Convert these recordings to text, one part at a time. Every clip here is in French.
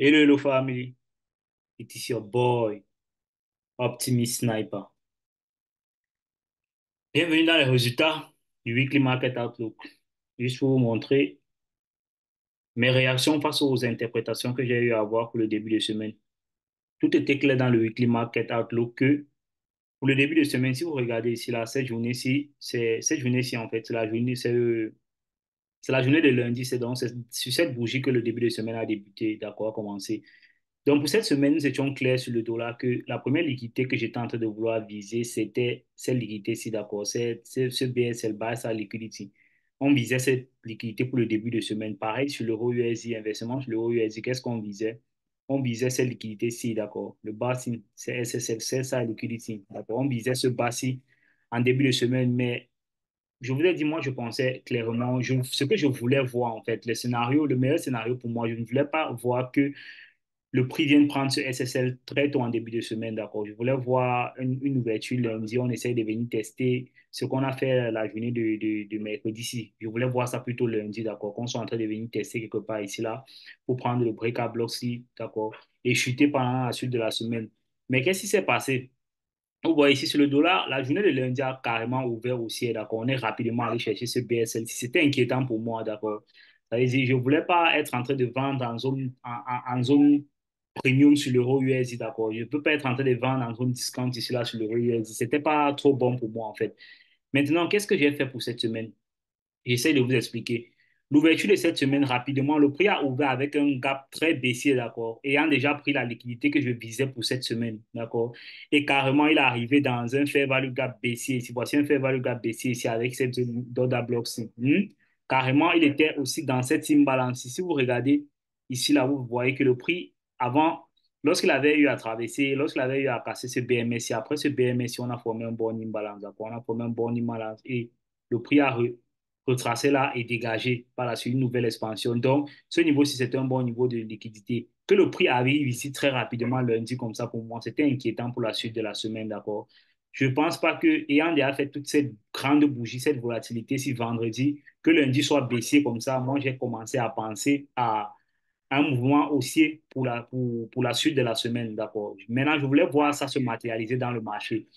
Hello, hello family. It is your boy, Optimist Sniper. Bienvenue dans les résultats du Weekly Market Outlook. Juste pour vous montrer mes réactions face aux interprétations que j'ai eu à avoir pour le début de semaine. Tout était clair dans le Weekly Market Outlook que pour le début de semaine, si vous regardez ici, là, cette journée-ci, en fait, c'est la journée de lundi. C'est sur cette bougie que le début de semaine a débuté, d'accord, a commencé. Donc, pour cette semaine, nous étions clairs sur le dollar que la première liquidité que j'étais en train de vouloir viser, c'était cette liquidité-ci, d'accord? C'est ce BSL, Buy Side Liquidity. On visait cette liquidité pour le début de semaine. Pareil sur l'euro USD, inversement sur l'euro USD, qu'est-ce qu'on visait? On visait cette liquidité-ci, d'accord? Le bas-ci, c'est SSL, c'est ça, liquidity, d'accord? On visait ce bas-ci en début de semaine, mais je vous ai dit, moi, je pensais clairement, ce que je voulais voir, en fait, le scénario, le meilleur scénario pour moi, je ne voulais pas voir que le prix vient de prendre ce SSL très tôt en début de semaine, d'accord. Je voulais voir une ouverture lundi. On essaye de venir tester ce qu'on a fait la journée de mercredi ici. Je voulais voir ça plutôt lundi, d'accord. Qu'on soit en train de venir tester quelque part ici, là, pour prendre le break-up block ici, d'accord, et chuter pendant la suite de la semaine. Mais qu'est-ce qui s'est passé? Vous voyez ici sur le dollar, la journée de lundi a carrément ouvert aussi, d'accord. On est rapidement allé chercher ce BSL. C'était inquiétant pour moi, d'accord. Ça veut dire, je ne voulais pas être en train de vendre en zone premium sur l'euro USD, d'accord. Je ne peux pas être en train de vendre en zone discount ici, là, sur l'euro USD. C'était pas trop bon pour moi, en fait. Maintenant, qu'est-ce que j'ai fait pour cette semaine? J'essaie de vous expliquer. L'ouverture de cette semaine, rapidement, le prix a ouvert avec un gap très baissier, d'accord, ayant déjà pris la liquidité que je visais pour cette semaine, d'accord. Et carrément, il est arrivé dans un fair value gap baissier ici. Voici un fair value gap baissier ici avec cette zone d'order block-ci. Carrément, il était aussi dans cette imbalance. Si vous regardez ici, là, vous voyez que le prix, avant, lorsqu'il avait eu à traverser, lorsqu'il avait eu à casser ce BMS, après ce BMS, on a formé un bon imbalance, d'accord. On a formé un bon imbalance et le prix a retracé là et dégagé par la suite une nouvelle expansion. Donc, ce niveau-ci, c'est un bon niveau de liquidité. Que le prix arrive ici très rapidement lundi comme ça, pour moi, c'était inquiétant pour la suite de la semaine, d'accord? Je ne pense pas que, ayant déjà fait toute cette grande bougie, cette volatilité, si vendredi, que lundi soit baissier comme ça, moi, j'ai commencé à penser à un mouvement haussier pour la suite de la semaine, d'accord? Maintenant, je voulais voir ça se matérialiser dans le marché.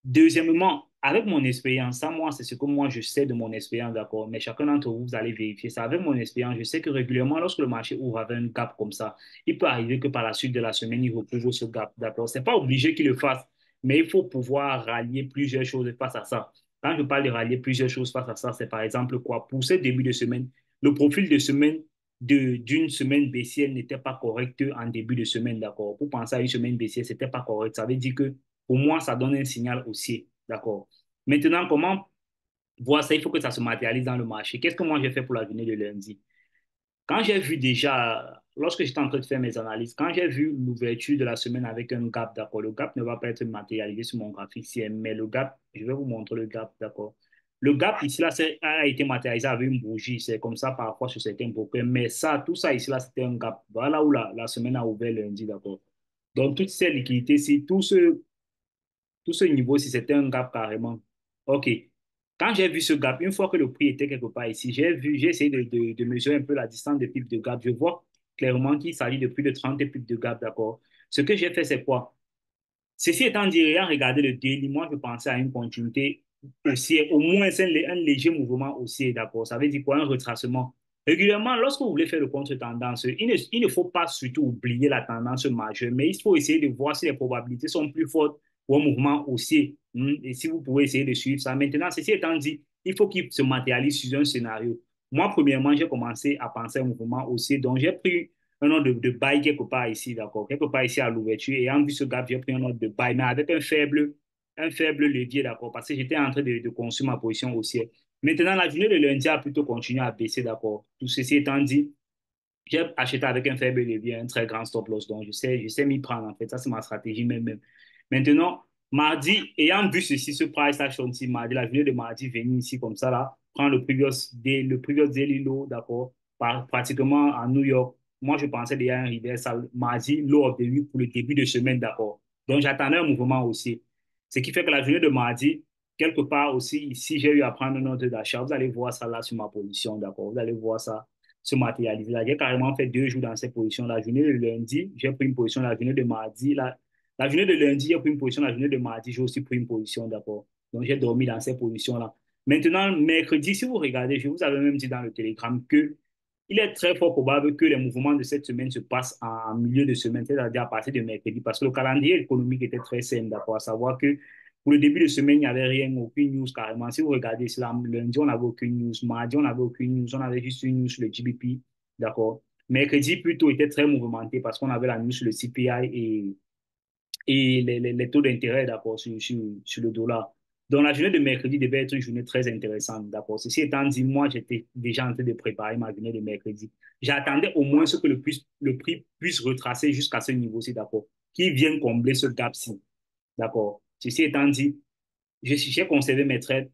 Deuxièmement, avec mon expérience, ça, moi, c'est ce que moi, je sais de mon expérience, d'accord, mais chacun d'entre vous, vous allez vérifier ça. Avec mon expérience, je sais que régulièrement, lorsque le marché ouvre avec un gap comme ça, il peut arriver que par la suite de la semaine, il recouvre ce gap, d'accord. C'est pas obligé qu'il le fasse, mais il faut pouvoir rallier plusieurs choses face à ça. Quand je parle de rallier plusieurs choses face à ça, c'est par exemple quoi? Pour ce début de semaine, le profil de semaine d'une semaine baissière n'était pas correct en début de semaine, d'accord. Pour penser à une semaine baissière, c'était pas correct. Ça veut dire que pour moi, ça donne un signal haussier. D'accord. Maintenant, comment voir ça? Il faut que ça se matérialise dans le marché. Qu'est-ce que moi j'ai fait pour la journée de lundi? Quand j'ai vu déjà, lorsque j'étais en train de faire mes analyses, quand j'ai vu l'ouverture de la semaine avec un gap, d'accord, le gap ne va pas être matérialisé sur mon graphique ici, mais le gap, je vais vous montrer le gap, d'accord. Le gap ici, là, a été matérialisé avec une bougie, c'est comme ça parfois sur certains brokers, mais ça, tout ça ici, là, c'était un gap. Voilà où la semaine a ouvert lundi, d'accord. Donc, toutes ces liquidités, si tout ce niveau-ci, c'était un gap carrément. OK. Quand j'ai vu ce gap, une fois que le prix était quelque part ici, j'ai essayé de mesurer un peu la distance de pics de gap. Je vois clairement qu'il s'agit de plus de 30 pics de gap, d'accord? Ce que j'ai fait, c'est quoi? Ceci étant dit, ayant regardé le daily, moi, je pensais à une continuité haussière, au moins un léger mouvement haussier, d'accord? Ça veut dire quoi? Un retracement. Régulièrement, lorsque vous voulez faire le contre-tendance, il ne faut pas surtout oublier la tendance majeure, mais il faut essayer de voir si les probabilités sont plus fortes pour un mouvement haussier. Et si vous pouvez essayer de suivre ça. Maintenant, ceci étant dit, il faut qu'il se matérialise sur un scénario. Moi, premièrement, j'ai commencé à penser à un mouvement haussier, donc j'ai pris un ordre de buy quelque part ici, d'accord, quelque part ici à l'ouverture. Et en vue ce gap, j'ai pris un ordre de buy, mais avec un faible levier, d'accord, parce que j'étais en train de construire ma position haussière. Maintenant, la journée de lundi a plutôt continué à baisser, d'accord. Tout ceci étant dit, j'ai acheté avec un faible levier, un très grand stop loss. Donc, je sais m'y prendre, en fait. Ça, c'est ma stratégie même. Maintenant, mardi, ayant vu ceci, ce price action ici, mardi, la journée de mardi, venir ici comme ça, là, prendre le previous daily low, d'accord, pratiquement à New York. Moi, je pensais déjà un reversal mardi, low of the week pour le début de semaine, d'accord. Donc, j'attendais un mouvement aussi. Ce qui fait que la journée de mardi, quelque part aussi, ici, j'ai eu à prendre un ordre d'achat. Vous allez voir ça là sur ma position, d'accord. Vous allez voir ça se matérialiser. Là, j'ai carrément fait 2 jours dans cette position. La journée de lundi, j'ai pris une position. La journée de mardi, la journée de lundi, j'ai pris une position. La journée de mardi, j'ai aussi pris une position, d'accord. Donc, j'ai dormi dans ces positions-là. Maintenant, mercredi, si vous regardez, je vous avais même dit dans le Telegram que il est très fort probable que les mouvements de cette semaine se passent en milieu de semaine, c'est-à-dire à partir de mercredi, parce que le calendrier économique était très sain, d'accord, à savoir que pour le début de semaine, il n'y avait rien, aucune news carrément. Si vous regardez cela, lundi, on n'avait aucune news, mardi, on n'avait aucune news, on avait juste une news sur le GBP, d'accord. Mercredi, plutôt, était très mouvementé parce qu'on avait la news sur le CPI et les taux d'intérêt, d'accord, sur le dollar. Donc, la journée de mercredi devait être une journée très intéressante, d'accord. Ceci étant dit, moi, j'étais déjà en train de préparer ma journée de mercredi. J'attendais au moins ce que le prix puisse retracer jusqu'à ce niveau-ci, d'accord, qui vienne combler ce gap-ci, d'accord. Ceci étant dit, j'ai conservé mes trades.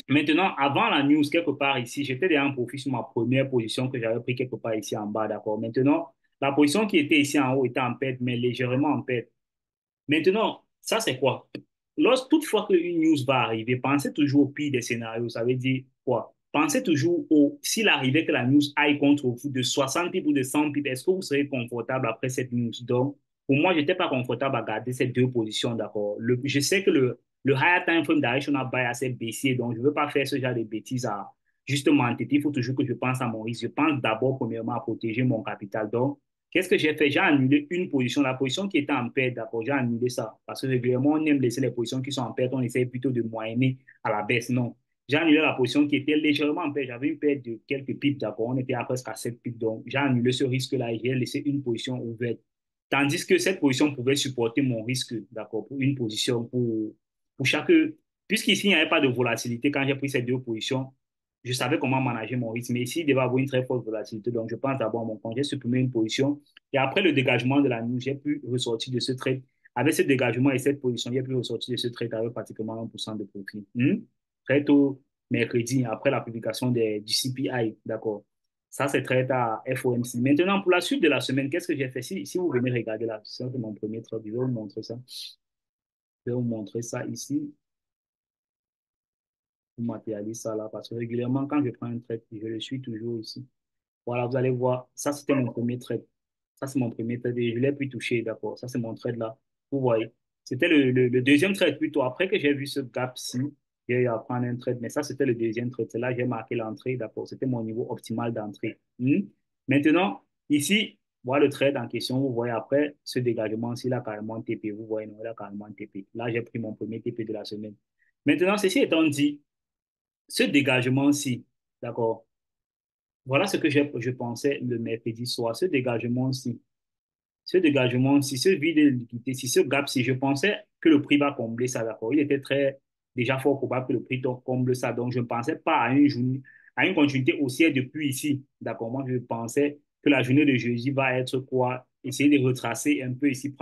Maintenant, avant la news, quelque part ici, j'étais déjà en profit sur ma première position que j'avais pris quelque part ici en bas, d'accord. Maintenant, la position qui était ici en haut était en perte, mais légèrement en perte. Maintenant, ça, c'est quoi? Toutefois qu'une news va arriver, pensez toujours au pire des scénarios. Ça veut dire quoi? Pensez toujours s'il arrivait que la news aille contre vous de 60 pips ou de 100 pips, est-ce que vous serez confortable après cette news? Donc, pour moi, je n'étais pas confortable à garder ces deux positions, d'accord? Je sais que le higher time frame directional buy a assez baissier, donc je ne veux pas faire ce genre de bêtises à juste m'entêter. Il faut toujours que je pense à mon risque. Je pense d'abord, premièrement, à protéger mon capital. Donc, qu'est-ce que j'ai fait? J'ai annulé une position, la position qui était en perte, d'accord, j'ai annulé ça. Parce que régulièrement, on aime laisser les positions qui sont en perte, on essaie plutôt de moyenner à la baisse. Non. J'ai annulé la position qui était légèrement en perte. J'avais une perte de quelques pips, d'accord, on était à presque à 7 pips. Donc, j'ai annulé ce risque-là et j'ai laissé une position ouverte. Tandis que cette position pouvait supporter mon risque, d'accord, pour une position, pour chaque. Puisqu'ici, il n'y avait pas de volatilité quand j'ai pris ces deux positions, je savais comment manager mon risque. Mais ici, il devait avoir une très forte volatilité. Donc, je pense d'abord à mon compte. J'ai supprimé une position. Et après le dégagement de la nuit, j'ai pu ressortir de ce trade. Avec ce dégagement et cette position, j'ai pu ressortir de ce trade avec pratiquement 1% de profit. Très tôt, mercredi, après la publication du CPI. D'accord. Ça, c'est très tard à FOMC. Maintenant, pour la suite de la semaine, qu'est-ce que j'ai fait? Si vous venez regarder là, c'est mon premier trade. Je vais vous montrer ça. Je vais vous montrer ça ici. Je matérialise ça là parce que régulièrement, quand je prends un trade, je le suis toujours ici. Voilà, vous allez voir. Ça, c'était mon premier trade. Ça, c'est mon premier trade et je l'ai pu toucher, d'accord. Ça, c'est mon trade là. Vous voyez. C'était le deuxième trade plutôt. Après que j'ai vu ce gap-ci, j'ai eu à prendre un trade, mais ça, c'était le deuxième trade. C'est là que j'ai marqué l'entrée, d'accord. C'était mon niveau optimal d'entrée. Maintenant, ici, voilà le trade en question. Vous voyez après ce dégagement-ci, il a carrément TP. Vous voyez, non, il a carrément TP. Là, j'ai pris mon premier TP de la semaine. Maintenant, ceci étant dit, ce dégagement-ci, d'accord. Voilà ce que je pensais le mercredi soir. Ce dégagement-ci, ce vide de liquidité, si ce gap-ci, je pensais que le prix va combler ça, d'accord. Il était déjà fort probable que le prix comble ça. Donc, je ne pensais pas à une continuité haussière depuis ici, d'accord. Moi, je pensais que la journée de jeudi va être quoi? Essayer de retracer un peu ici,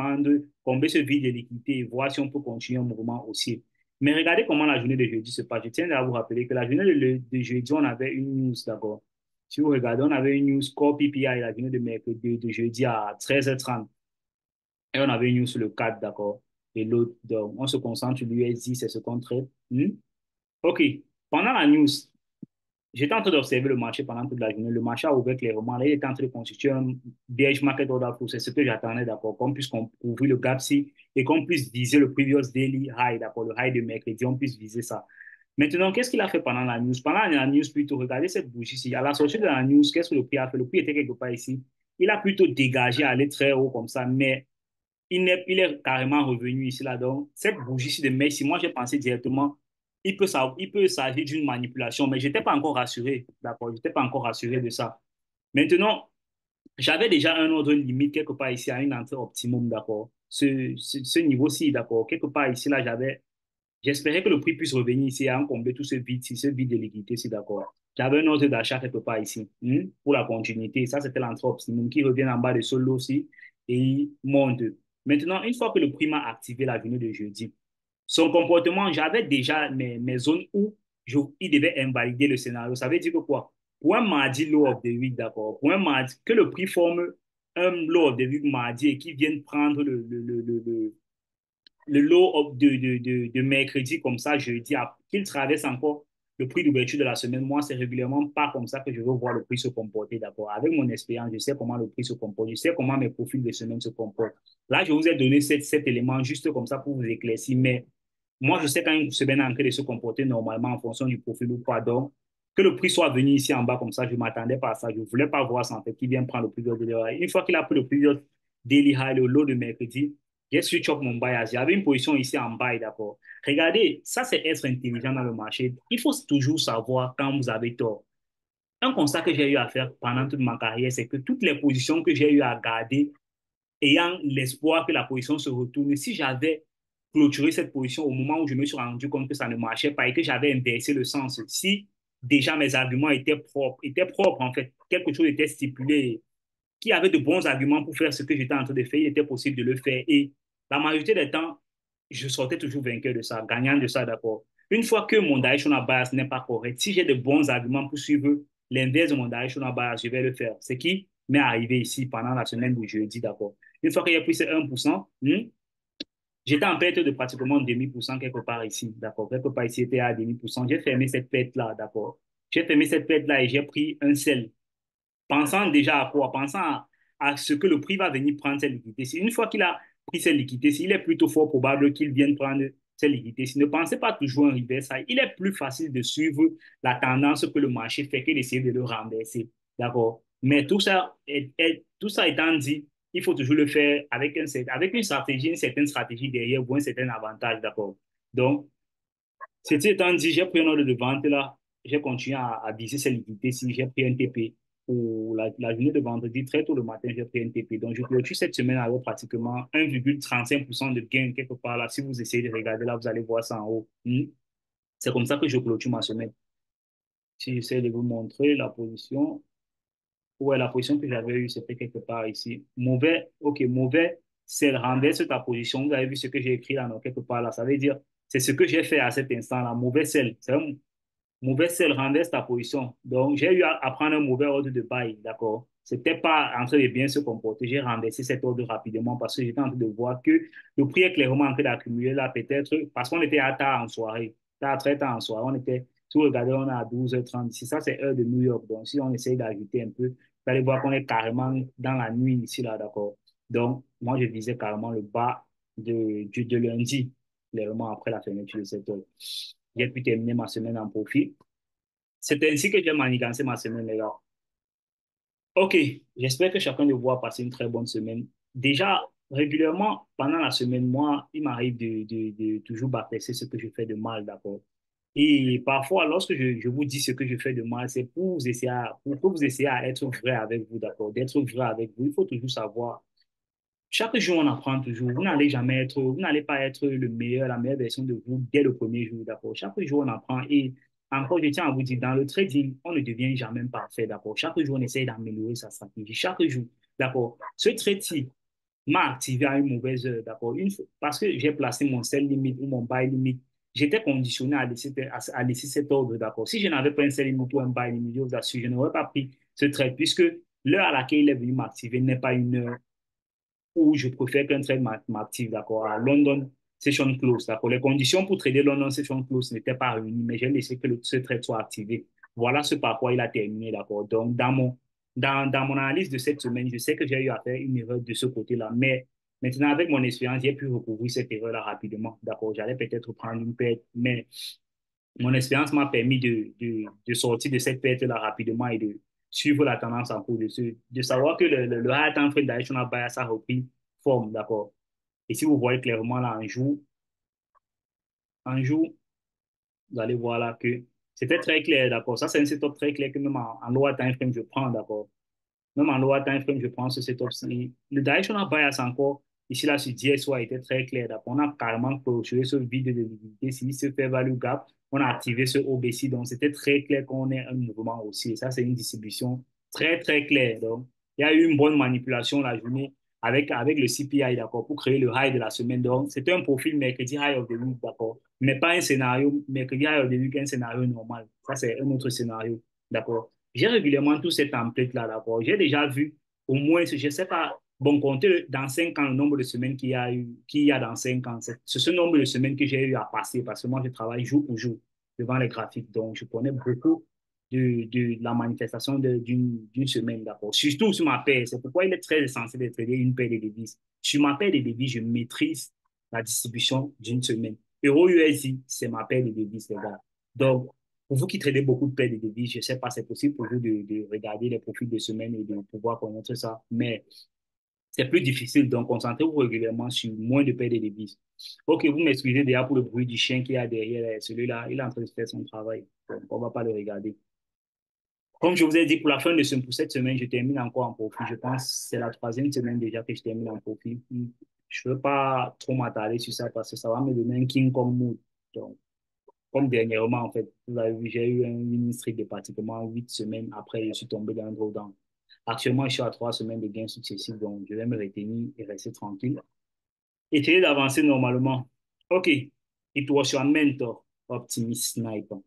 combler ce vide de liquidité et voir si on peut continuer un mouvement haussier. Mais regardez comment la journée de jeudi se passe. Je tiens à vous rappeler que la journée de jeudi, on avait une news, d'accord. Si vous regardez, on avait une news Core PPI la journée de mercredi, de jeudi à 13h30. Et on avait une news sur le 4, d'accord. Et l'autre, donc, on se concentre sur l'USD, c'est ce qu'on traite. OK. Pendant la news, j'étais en train d'observer le marché pendant toute la journée. Le marché a ouvert clairement. Là, il était en train de constituer un bearish market order flow. C'est ce que j'attendais, d'accord. Qu'on puisse couvrir le gap-ci et qu'on puisse viser le previous daily high, d'accord. Le high de mercredi, on puisse viser ça. Maintenant, qu'est-ce qu'il a fait pendant la news? Pendant la news, plutôt, regardez cette bougie-ci. À la sortie de la news, qu'est-ce que le prix a fait? Le prix était quelque part ici. Il a plutôt dégagé, allé très haut comme ça, mais il est carrément revenu ici, là. Donc, cette bougie-ci de Messi, moi, j'ai pensé directement, il peut s'agir d'une manipulation, mais je n'étais pas encore rassuré, d'accord? Je n'étais pas encore rassuré de ça. Maintenant, j'avais déjà un ordre limite quelque part ici à une entrée optimum, d'accord? Ce niveau-ci, d'accord? Quelque part ici, là, j'espérais que le prix puisse revenir ici et en combler tout ce vide de liquidité, si d'accord. J'avais un ordre d'achat quelque part ici pour la continuité. Ça, c'était l'entrée optimum qui revient en bas de ce lot-ci et il monte. Maintenant, une fois que le prix m'a activé la journée de jeudi, son comportement, j'avais déjà mes zones où il devait invalider le scénario. Ça veut dire que quoi? Pour un mardi low of the week, d'accord? Pour un mardi, que le prix forme un low of the week mardi et qu'il vienne prendre le low de mercredi comme ça, jeudi, qu'il traverse encore le prix d'ouverture de la semaine, moi, c'est régulièrement pas comme ça que je veux voir le prix se comporter, d'accord. Avec mon expérience, je sais comment le prix se comporte, je sais comment mes profils de semaine se comportent. Là, je vous ai donné cet élément juste comme ça pour vous éclaircir, mais moi, je sais quand une semaine est en train de se comporter normalement en fonction du profil ou pas. Donc, que le prix soit venu ici en bas comme ça, je ne m'attendais pas à ça. Je ne voulais pas voir ça en fait, qui vient prendre le previous daily high. Une fois qu'il a pris le previous daily high, le low de mercredi, j'ai switch up mon bias. J'avais une position ici en bas, d'accord. Regardez, ça c'est être intelligent dans le marché. Il faut toujours savoir quand vous avez tort. Un constat que j'ai eu à faire pendant toute ma carrière, c'est que toutes les positions que j'ai eu à garder ayant l'espoir que la position se retourne, si j'avais clôturé cette position au moment où je me suis rendu compte que ça ne marchait pas et que j'avais inversé le sens, si déjà mes arguments étaient propres en fait, quelque chose était stipulé, qui avait de bons arguments pour faire ce que j'étais en train de faire, il était possible de le faire. Et la majorité des temps, je sortais toujours vainqueur de ça, gagnant de ça, d'accord. Une fois que mon directional bias n'est pas correct, si j'ai de bons arguments pour suivre l'inverse de mon directional bias, je vais le faire. Ce qui m'est arrivé ici pendant la semaine de jeudi, d'accord. Une fois que j'ai pris ces 1%, j'étais en perte de pratiquement demi pour cent quelque part ici, d'accord. Quelque part ici, c'était à demi pour cent. J'ai fermé cette perte-là, d'accord. J'ai fermé cette perte-là et j'ai pris un sel pensant déjà à quoi? Pensant à ce que le prix va venir prendre cette liquidité. Une fois qu'il a pris cette liquidité, il est plutôt fort probable qu'il vienne prendre cette liquidité. Ne pensez pas toujours en reverse. Il est plus facile de suivre la tendance que le marché fait que d'essayer de le renverser. D'accord? Mais tout ça étant dit, il faut toujours le faire avec une stratégie, une certaine stratégie derrière ou un certain avantage. D'accord? Donc, ceci étant dit, j'ai pris un ordre de vente là. J'ai continué à viser ces liquidités. Si j'ai pris un TP pour la journée de vendredi, très tôt le matin, j'ai pris un TP. Donc, je clôture cette semaine avec pratiquement 1,35% de gain quelque part là. Si vous essayez de regarder là, vous allez voir ça en haut. C'est comme ça que je clôture ma semaine. Si j'essaie de vous montrer la position, ouais, la position que j'avais eue, c'était quelque part ici. Mauvais, ok, mauvais, c'est renverse ta position. Vous avez vu ce que j'ai écrit là, non, quelque part là. Ça veut dire, c'est ce que j'ai fait à cet instant-là. Mauvais sel. C'est un mauvais sel renverse ta position. Donc, j'ai eu à prendre un mauvais ordre de bail, d'accord? C'était pas en train de bien se comporter. J'ai renversé cet ordre rapidement parce que j'étais en train de voir que le prix est clairement en train d'accumuler là, peut-être, parce qu'on était à tard en soirée, tard, très tard en soirée. On était, si vous regardez, on est à 12h30. Si ça, c'est heure de New York. Donc, si on essaye d'ajouter un peu, vous allez voir qu'on est carrément dans la nuit ici, là, d'accord? Donc, moi, je visais carrément le bas de lundi, clairement après la fermeture de cette heure. J'ai pu terminer ma semaine en profit. C'est ainsi que j'ai manigancé ma semaine, les gars. Ok, j'espère que chacun de vous a passé une très bonne semaine. Déjà, régulièrement, pendant la semaine, moi, il m'arrive de toujours bâcler ce que je fais de mal, d'accord? Et parfois, lorsque je vous dis ce que je fais de mal, c'est pour vous essayer pour que vous essayiez à être vrai avec vous, d'accord? D'être vrai avec vous. Il faut toujours savoir. Chaque jour, on apprend toujours. Vous n'allez pas être le meilleur, la meilleure version de vous dès le premier jour, d'accord? Chaque jour, on apprend. Et encore, je tiens à vous dire, dans le trading, on ne devient jamais parfait, d'accord? Chaque jour, on essaie d'améliorer sa stratégie. Chaque jour, d'accord? Ce trade-ci m'a activé à une mauvaise heure, d'accord? Parce que j'ai placé mon sell limit ou mon buy limit, j'étais conditionné à laisser cet ordre, d'accord? Si je n'avais pas un sell limit ou un buy limit, je vous assure, je n'aurais pas pris ce trade puisque l'heure à laquelle il est venu m'activer n'est pas une heure où je préfère qu'un trade m'active, d'accord, à London Session Close, d'accord. Les conditions pour trader London Session Close n'étaient pas réunies, mais j'ai laissé que ce trade soit activé. Voilà ce par quoi il a terminé, d'accord. Donc, dans mon analyse de cette semaine, je sais que j'ai eu à faire une erreur de ce côté-là, mais maintenant, avec mon expérience, j'ai pu recouvrir cette erreur-là rapidement, d'accord. J'allais peut-être prendre une perte, mais mon expérience m'a permis de sortir de cette perte-là rapidement et de suivre la tendance en cours, de savoir que le high time frame directional bias a repris forme, d'accord. Et si vous voyez clairement là, un jour, vous allez voir là que c'était très clair, d'accord. Ça, c'est un setup très clair que même en lower time frame, je prends, d'accord. Même en lower time frame, je prends ce setup-ci. Le directional bias encore, ici là, sur DSO a été très clair. Donc, on a carrément clôturé ce vide de liquidité. Si ce fait value gap, on a activé ce OBC. Donc, c'était très clair qu'on ait un mouvement aussi. Et ça, c'est une distribution très, très claire. Donc, il y a eu une bonne manipulation la journée avec le CPI, d'accord, pour créer le high de la semaine. Donc, c'était un profil mercredi high of the week, d'accord, mais pas un scénario mercredi high of the week, un scénario normal. Ça, c'est un autre scénario, d'accord. J'ai régulièrement tous ces templates-là, d'accord. J'ai déjà vu au moins, je ne sais pas, bon, compter dans 5 ans le nombre de semaines qu'il y a dans 5 ans. C'est ce nombre de semaines que j'ai eu à passer parce que moi, je travaille jour pour jour. devant les graphiques. Donc, je connais beaucoup de la manifestation d'une semaine, d'accord. Surtout sur ma paire. C'est pourquoi il est très essentiel de trader une paire de devises. Sur ma paire de devises, je maîtrise la distribution d'une semaine. Euro USD, c'est ma paire de devises, les gars. Donc, pour vous qui tradez beaucoup de paires de devises, je ne sais pas, c'est possible pour vous de regarder les profils de semaine et de pouvoir connaître ça. Mais c'est plus difficile. Donc, concentrez-vous régulièrement sur moins de paires de devises. Ok, vous m'excusez déjà pour le bruit du chien qu'il y a derrière celui-là. Il est en train de faire son travail. Donc, on ne va pas le regarder. Comme je vous ai dit, pour la fin de pour cette semaine, je termine encore en profit. Je pense que c'est la troisième semaine déjà que je termine en profit. Je ne veux pas trop m'attarder sur ça parce que ça va me donner un King Kong mood. Donc, comme dernièrement, en fait, vous avez vu, j'ai eu un winning streak de pratiquement 8 semaines. Après, je suis tombé dans un drawdown. Actuellement, je suis à 3 semaines de gains successifs, donc je vais me retenir et rester tranquille. Essayer d'avancer normalement. OK. It was your mentor, Optimist Sniper.